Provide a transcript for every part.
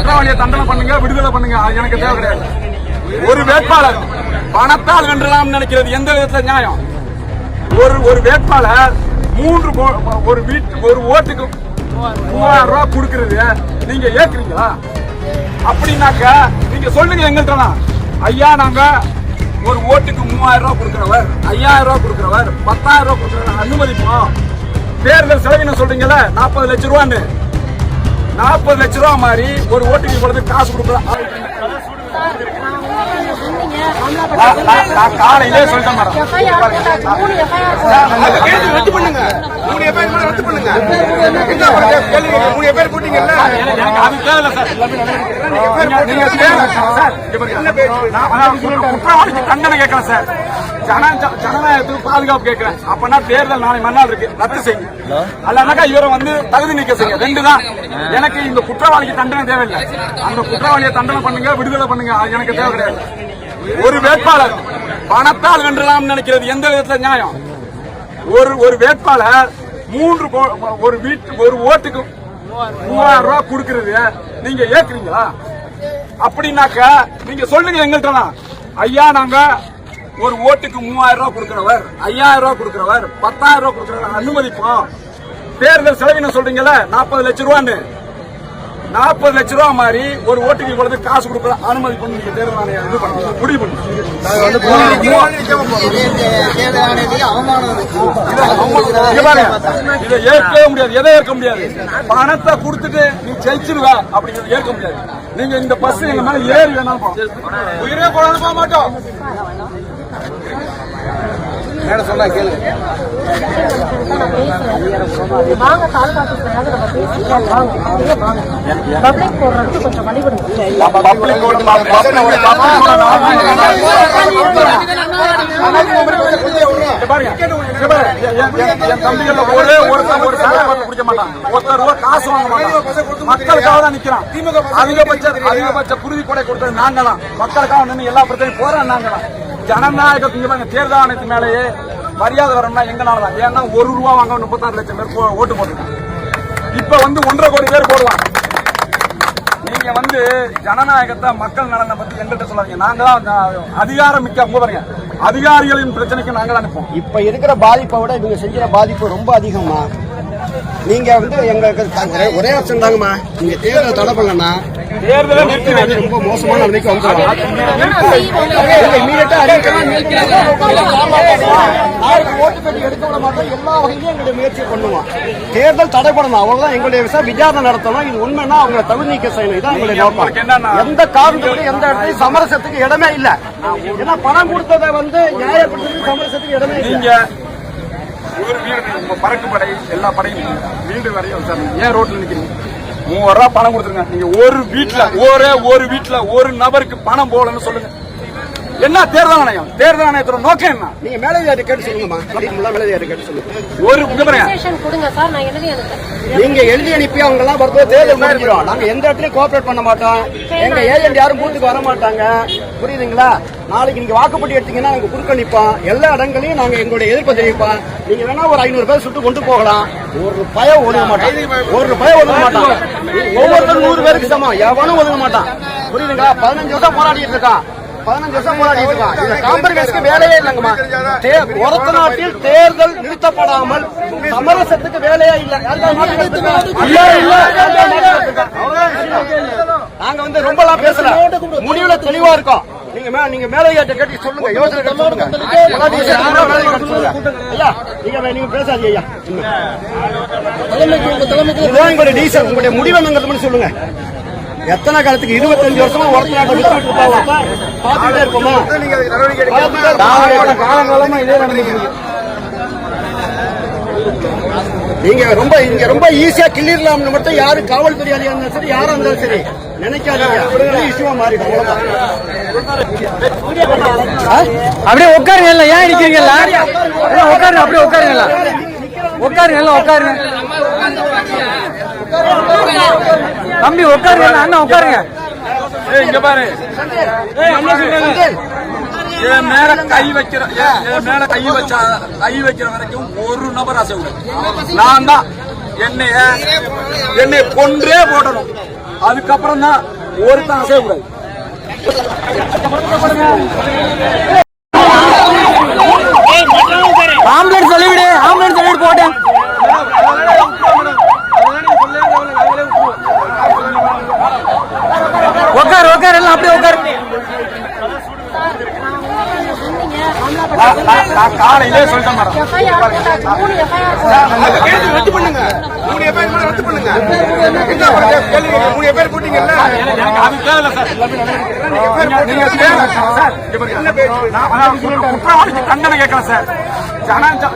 குற்றவாளியை தண்டனை பண்ணுங்க, விடுதலை பண்ணுங்க, எனக்கு தேவை கிடையாது. ஒரு வேட்பாளர் பணத்தால் வென்றலாம் நினைக்கிறது எந்த விதத்துல நியாயம்? ஒரு வேட்பாளர் ஒரு ஓட்டுக்கு 3000 ரூபாய் கொடுக்கறது நீங்க ஏற்கிறீங்களா? அப்படின்னாக்க நீங்க சொல்லுங்க எங்கள்கிட்ட, ஐயா நாங்க ஒரு ஓட்டுக்கு 3000 ரூபாய் கொடுக்கிறவர், 5000 ரூபாய் கொடுக்கிறவர், 10,000 ரூபாய் கொடுக்கிறவர் அனுமதிப்போம். தேர்தல் செலவினம் சொல்றீங்கல்ல 40 லட்சம் ரூபான்னு, 40 லட்சம் ரூபாய் மாதிரி ஒரு ஓட்டுக்கு இவ்வளவு காசு கொடுக்கலாம். காலையிலே சொல்லிட்டேன் மேடம், ரத்து பண்ணுங்க, 3 பேர் ரத்து பண்ணுங்க. பேர் போட்டீங்கல்ல, அது தேவையில்ல சார். குற்றவாளிக்கு தண்டனை கேட்கல சார், ஜனநாயகத்துக்கு பாதுகாப்பு கேட்கிறேன். அப்பனா தேர்தல் நாளை மறுநாள் இருக்கு, ரத்து செய்யுங்க. அல்லனாக்கா இவரை தகுதி நீக்க செய்யுங்க. 2 தான். எனக்கு இந்த குற்றவாளிக்கு தண்டனை தேவையில்லை. அந்த குற்றவாளியை தண்டனை பண்ணுங்க, விடுதலை பண்ணுங்க, எனக்கு தேவை கிடையாது. ஒரு வேட்பாளர் பணத்தால் வென்றலாம் நினைக்கிறது எந்த விதத்துல நியாயம்? ஒரு வேட்பாளர் ஒரு ஓட்டுக்கு 3000 ரூபாய் கொடுக்கறது நீங்க ஏற்கிறீங்களா? அப்படின்னாக்க நீங்க சொல்லுங்க எங்கள்கிட்ட, ஐயா நாங்க ஒரு ஓட்டுக்கு 3000 ரூபாய் கொடுக்கிறவர், 5000 ரூபாய் கொடுக்கிறவர், 10,000 ரூபாய் கொடுக்கிறவர் அனுமதிப்போம். தேர்தல் செலவினம் சொல்றீங்கல்ல 40 லட்சம் ரூபான்னு, 40 லட்சம் ரூபாய் மாதிரி ஒரு ஓட்டுக்கு இவ்வளவு காசு கொடுக்க அனுமதி பண்ணி நீங்க தேர்தல் ஆணையம் இது பண்ணுங்க, முடிவு பண்ணுங்க. இதை ஏற்கவே முடியாது, எதை ஏற்க முடியாது? பணத்தை கொடுத்துட்டு நீ ஜெயிச்சிருவ அப்படிங்கிறது ஏற்க முடியாது. நீங்க இந்த பஸ் எங்க மேல ஏறி வேணாலும் உயிரே போனாலும் போக மாட்டோம். சொன்னா கேளு, காசு வாங்க மாட்டான், மக்களுக்காக தான் நிக்கிறான். அதிகபட்ச குருதி கொடை கொடுத்தது நாங்களாம், மக்களுக்காக நின்று எல்லா பிரச்சனையும் போறோம் நாங்களாம். ஜனநாயகத்துக்கு தேர்தல் ஆணையத்து மேலேயே மரியாதை வரணும்னா எங்கனாலதான். ஏன்னா 1 ரூபா வாங்க 36 லட்சம் பேர் ஓட்டு போட்டுருக்காங்க. இப்ப 1.5 கோடி பேர் போடுவாங்க. நீங்க ஜனநாயகத்தை மக்கள் நலனை பத்தி எங்கள்கிட்ட சொல்லாதீங்க. நாங்க தான் அதிகாரம் மிக்க பாருங்க, அதிகாரிகளின் பிரச்சனைக்கு நாங்கள் அனுப்போம். இப்ப இருக்கிற பாதிப்பை விட இவங்க செஞ்சிட பாதிப்பு ரொம்ப அதிகமா. நீங்க எங்களுக்கு ஒரே ஆப்ஷன் தாங்கம்மா, நீங்க தேர்தலை தடை பண்ணலன்னா தேர்தலை நிறுத்தி ரொம்ப மோசமான நிலைக்கு வந்துடும். ஓட்டு பெட்டி எடுக்க விட மாட்டோம், எல்லா வகையிலும் எங்களுடைய முயற்சியை பண்ணுவோம். தேர்தல் தடை பண்ணணும், அவ்வளவுதான் எங்களுடைய விசாரணை நடத்தணும். இது உண்மைன்னா அவங்க தகுதி நீக்க செய்யணும், இதான் எங்களுடைய நோக்கம். எந்த காரணத்துக்கு எந்த இடத்துலையும் சமரசத்துக்கு இடமே இல்லை. ஏன்னா பணம் கொடுத்ததை நியாயப்படுத்துறது சமரசத்துக்கு இடமே இல்லை. ஒரு வீடு பறக்கு படை எல்லா படையும் வீடு வரையும் ஏன் ரோட்ல நிக்கிறீங்க? 3000 ரூபாய் பணம் கொடுத்துருங்க. நீங்க ஒரு வீட்டுல ஒரு நபருக்கு பணம் போகலன்னு சொல்லுங்க. என்ன தேர்தல் ஆணையம்? தேர்தல் ஆணையத்தோட நோக்கம் என்ன? நீங்க மேலதிகாரி கேட்டு சொல்லுங்கம்மா. மேலதிகாரி கேட்டு சொல்லுங்க. நீங்க எழுதி அனுப்பி அவங்க எல்லாம் தேர்தல் முடிஞ்சிடும். நாங்க எந்த இடத்துலயும் கோஆபரேட் பண்ண மாட்டோம். எங்க ஏஜென்ட் யாரும் பூத்துக்கு வர மாட்டாங்க. புரியுதுங்களா? நாளைக்கு நீங்க வாக்குப்பட்டி எடுத்தீங்கன்னா நாங்க குறுக்க நிப்போம். எல்லா இடங்களையும் நாங்க எங்களுடைய எதிர்ப்பை தெரிவிப்போம். நீங்க வேணா ஒரு 500 பேர் சுட்டு கொண்டு போகலாம். ஒரு பயம் ஒதுங்க மாட்டான். ஒவ்வொருத்தரும் 100 பேருக்கு சமம். எவனும் ஒதுங்க மாட்டான். புரியுதுங்களா? 15 வருஷம் போராடிட்டு இருக்கான். 15 வருஷம் போராடிட்டு இருக்கான். இந்த காம்ப்ரமைஸ்க்கு வேலையே இல்லைங்கம்மா. ஒரத்த நாட்டில் தேர்தல் நிறுத்தப்படாமல் சமரசத்துக்கு வேலையே இல்லை. நாங்க ரொம்பலாம் பேசல, முடிவுல தெளிவா இருக்கோம். நீங்க மேலதிகாரி கேட்டு சொல்லுங்க, யோசனை சொல்லுங்க. நீங்க பேசாதீங்க ஐயா. உங்களுடைய டீசல் உங்களுடைய முடிவு என்னங்கிறது சொல்லுங்க. எத்தனை காலத்துக்கு 25 வருஷமா ஒருத்த நாட்டை விட்டு பார்த்துட்டே இருப்போமா? காலங்காலமா இதே நடந்துருக்கு. நீங்க ரொம்ப ஈஸியா கிள்ளிடலாம்னு மட்டும் யாரு காவல்துறை அதிகாரியா இருந்தாலும் சரி, யாரா இருந்தாலும் சரி நினைக்காதீங்க. இஷ்யூவா மாறிடும். அப்படியே உட்காருங்க. ஏன் இருக்கீங்கல்ல? உட்காருங்க, அப்படியே உட்காருங்களா? உட்காருங்க, உட்காருங்க தம்பி, உட்காருங்க. அண்ணா உட்காருங்க. இங்க பாரு, என் மேல கை வைக்கிற வரைக்கும் ஒரு நபர் அசைவு. நான் தான் என்னை கொன்றே போடணும். அதுக்கப்புறம் தான் ஒருத்தன் அசையக்கூடாது. ஆம்புலன்ஸ் சொல்லிவிடு, ஆம்புலன்ஸ் சொல்லிவிடு போட்டேன். உட்கார் உட்கார், எல்லாம் அப்படியே உட்கார். நான் காலையிலே சொல்லிட்டேன் மேடம். ரத்து பண்ணுங்க. 3 எஃப்ஐஆர் ரத்து பண்ணுங்க. பேர் போட்டீங்கல்ல, எனக்கு அது தேவையில்லை சார். குற்றவாளிக்கு தண்டனை கேட்கல சார்,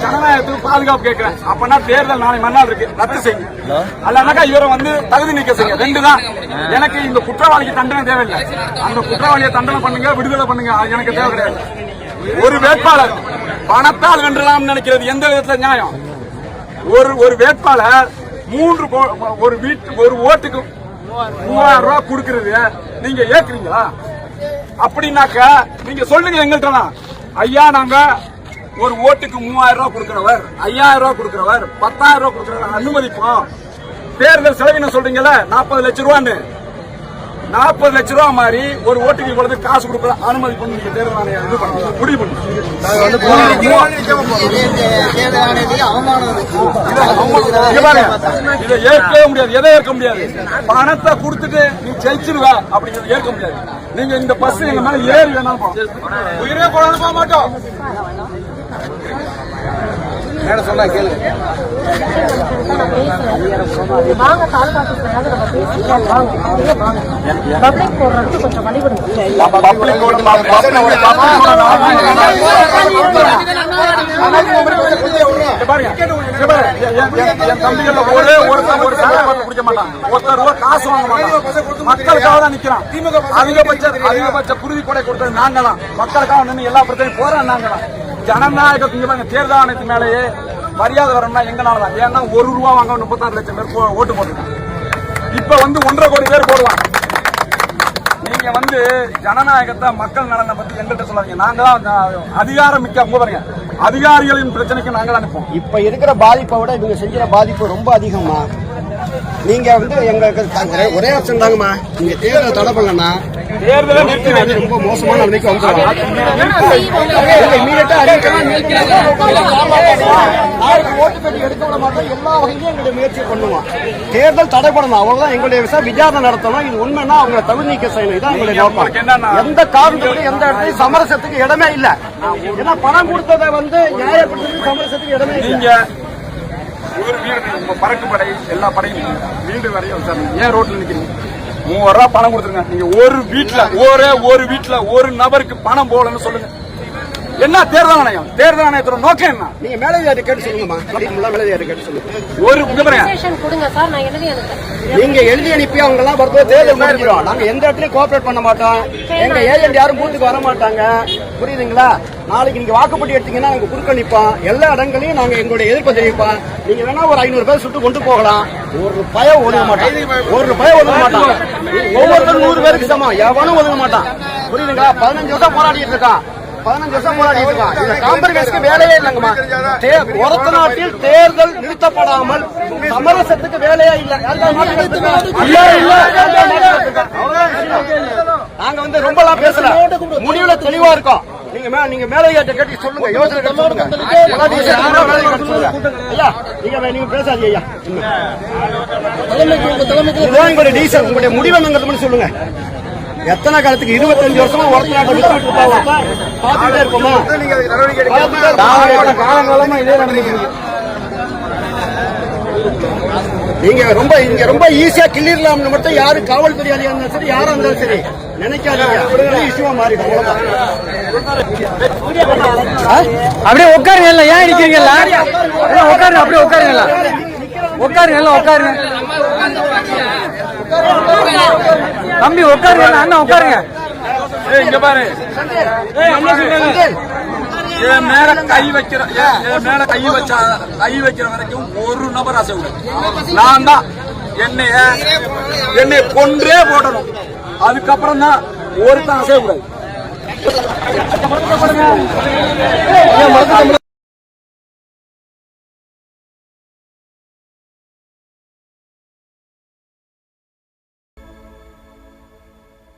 ஜனநாயகத்துக்கு பாதுகாப்பு கேட்கிறேன். அப்பனா தேர்தல் நாளை மறுநாள் இருக்கு, ரத்து செய்யுங்க. அல்லனாக்கா இவரை வந்து தகுதி நீக்க செய்யுங்க. 2 தான். எனக்கு இந்த குற்றவாளிக்கு தண்டனை தேவையில்லை. அந்த குற்றவாளியை தண்டனை பண்ணுங்க, விடுதலை பண்ணுங்க, எனக்கு தேவை கிடையாது. ஒரு வேட்பாளர் பணத்தால் வென்றலாம் நினைக்கிறது எந்த விதத்துல நியாயம்? ஒரு வேட்பாளர் ஒரு ஓட்டுக்கு 3000 ரூபாய் கொடுக்கிறது நீங்க ஏற்கிறீங்களா? அப்படின்னாக்க நீங்க சொல்லுங்க எங்கள்கிட்ட, ஐயா நாங்க ஒரு ஓட்டுக்கு 3000 ரூபாய் கொடுக்கிறவர், 5000 ரூபாய் கொடுக்கிறவர், 10,000 ரூபாய் கொடுக்கிறவர் அனுமதிப்போம். தேர்தல் செலவின சொல்றீங்கல்ல 40 லட்சம் ரூபான்னு, 40 லட்சம் ரூபாய் மாதிரி ஒரு ஓட்டுக்கு இவ்வளவு காசு கொடுக்க அனுமதி பண்ணி நீங்க தேர்தல் ஆணையம் இது பண்ணுங்க, முடிவு பண்ணுங்க. இதை ஏற்கவே முடியாது, எதை ஏற்க முடியாது? பணத்தை கொடுத்துட்டு நீ ஜெயிச்சிருவ அப்படிங்கிறது ஏற்க முடியாது. நீங்க இந்த பஸ் எங்க மேல ஏறி வேணாலும் உயிரே போனாலும் போக மாட்டோம். சொன்னா கேளு. வாங்க தாலுகா ஆபீஸ்ல நம்ம பேசிக்கலாம். வாங்க பப்ளிக் போடுறதுக்கு கொஞ்சம் வழி விடுங்க. என் தம்பிகள் ஒரே ஒரு சாலை குடிக்க மாட்டான், ₹1 காசு வாங்க மாட்டான். மக்களுக்காக தான் நிக்கிறான். அதிகபட்ச குருதி கொடை கொடுத்தது நாங்க தான். மக்களுக்காக நின்று எல்லா பிரச்சனையும் போற நாங்க தான். ஜனநாயகத்துக்கு தேர்தல் ஆணையத்து மேலேயே மரியாதை வரணும்னா எங்கனாலதான். ஏன்னா ₹1 வாங்க 36 லட்சம் பேர் ஓட்டு போட்டுருக்காங்க. இப்ப 1.5 கோடி பேர் போடுவாங்க. நீங்க ஜனநாயகத்தை மக்கள் நலனை பத்தி எங்கள்கிட்ட சொல்லாதீங்க. நாங்க தான் அதிகாரம் மிக்க பாருங்க, அதிகாரிகளின் பிரச்சனைக்கு நாங்க தான் நிற்போம். இப்ப இருக்கிற பாதிப்பை விட இவங்க செஞ்சிற பாதிப்பு ரொம்ப அதிகமா. நீங்க எங்களுக்கு ஒரே ஆப்ஷன் தாங்கம்மா, நீங்க தேர்தல் தடை பண்ணலன்னா தேர்தலை நிறுத்தி ரொம்ப மோசமான நிலைக்கு வந்துடும். ஓட்டு பெட்டி எடுக்க விட மாட்டோம், எல்லா வகையிலும் எங்களுடைய முயற்சியை பண்ணுவோம். தேர்தல் தடை பண்ணணும், அவ்வளவுதான் எங்களுடைய விசாரணை நடத்தணும். இது உண்மைன்னா அவங்க தகுதி நீக்க செய்யணும், இதான் எங்களுடைய நோக்கம். எந்த காரணத்துக்கு எந்த இடத்துலையும் சமரசத்துக்கு இடமே இல்லை. ஏன்னா பணம் கொடுத்ததை நியாயப்படுத்துறது சமரசத்துக்கு இடமே இல்லை. ஒரு வீடு பறக்கு படை எல்லா படையும் வீடு வரையும் ஏன் ரோட்ல நிக்கிறீங்க? ₹3000 பணம் கொடுத்துருங்க. நீங்க ஒரு வீட்டுல ஒரு நபருக்கு பணம் போகலன்னு சொல்லுங்க. என்ன தேர்தல் ஆணையம்? தேர்தல் ஆணையத்தோட நோக்கம் என்ன? நீங்க மேலதிகாரி கேட்டு சொல்லுங்கம்மா. மேலதிகாரி கேட்டு சொல்லுங்க. ஒரு கொடுங்க சார், நான் எழுதி அனுப்புறேன். நீங்க எழுதி அனுப்பி அவங்க எல்லாம் தேர்தல் முடிஞ்சிடும். நாங்க எந்த இடத்துலயும் கோஆபரேட் பண்ண மாட்டோம். எங்க ஏஜென்ட் யாரும் பூத்துக்கு வர மாட்டாங்க. புரியுதுங்களா? நாளைக்கு நீங்க வாக்குப்பட்டி எடுத்தீங்கன்னா நாங்க குறுக்க நிப்போம். எல்லா இடங்களையும் நாங்க எங்களுடைய எதிர்ப்பு தெரிவிப்போம். நீங்க வேணா ஒரு 500 பேர் சுட்டு கொண்டு போகலாம். ஒரு பயம் ஒதுங்க மாட்டான், ஒவ்வொருத்தரும் 100 பேருக்கு சமம், எவனும் ஒதுங்க மாட்டான். புரியுதுங்களா? 15 வருஷம் போராடிட்டு இருக்கான். 15 வருஷம் போராடிட்டு இருக்கான். இந்த காம்ப்ரமைஸ்க்கு வேலையே இல்லைங்கம்மா. ஒரத்த நாட்டில் தேர்தல் நிறுத்தப்படாமல் சமரசத்துக்கு வேலையே இல்லை. நாங்க ரொம்பலாம் பேசல, முடிவுல தெளிவா இருக்கோம். நீங்க மேலதிகாரி கேட்டு சொல்லுங்க, யோசனை சொல்லுங்க. ஐயா நீங்க பேசாதீங்க ஐயா. உங்களுடைய டீசல் உங்களுடைய முடிவு என்னங்கிறது சொல்லுங்க. எத்தனை காலத்துக்கு 25 வருஷமா ஒருத்த நாட்டை வித்துட்டு பார்த்துட்டே இருப்போமா? காலங்காலமா இதே நடந்துருக்கு. நீங்க ரொம்ப ஈஸியா கிள்ளிடலாம்னு மட்டும் யாரு காவல்துறை அதிகாரியா இருந்தாலும் சரி, யாரா இருந்தாலும் சரி நினைக்காதீங்க. இஷ்யூவா மாறிடும். அப்படியே உட்காருங்க, ஏன் இருக்கிறீங்களா? உட்காருங்க, அப்படியே உட்காருங்களா, உட்காருங்க, எல்லாம் உட்காருங்க. தம்பி உட்காருங்க, அண்ணா உட்காருங்க. இங்க பாரு, என் மேல கை வைக்கிற வரைக்கும் ஒரு நபர் அசைவு. நான் தான் என்னை கொன்றே போடணும். அதுக்கப்புறம் தான் ஒருத்தன் அசைய கூடாது.